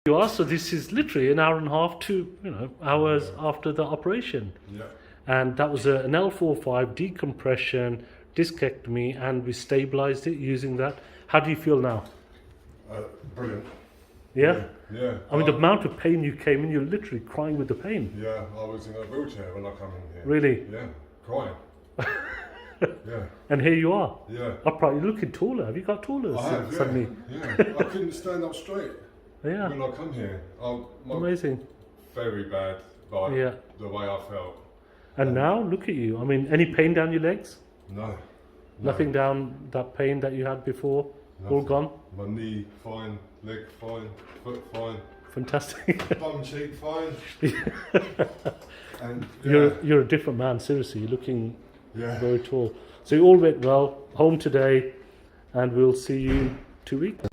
You are, so this is literally an hour and a half to hours after the operation. Yeah. And that was an L4-5 decompression, discectomy, and we stabilized it using that. How do you feel now? Brilliant. Yeah? Yeah. I mean, the amount of pain you came in, you're literally crying with the pain. Yeah, I was in a wheelchair when I come in here. Really? Yeah, crying. Yeah. And here you are. Yeah. Upright, you're looking taller. Have you got taller I have, suddenly? Yeah. I couldn't stand up straight Yeah. when I come here. Amazing. Very bad, like Yeah. the way I felt. And now, look at you. I mean, any pain down your legs? No. Nothing down that pain that you had before? Nothing. All gone? My knee fine, leg fine, foot fine, Fantastic. bum cheek fine. And You're a different man, seriously. You're looking very tall. So you all went well, home today, and we'll see you 2 weeks.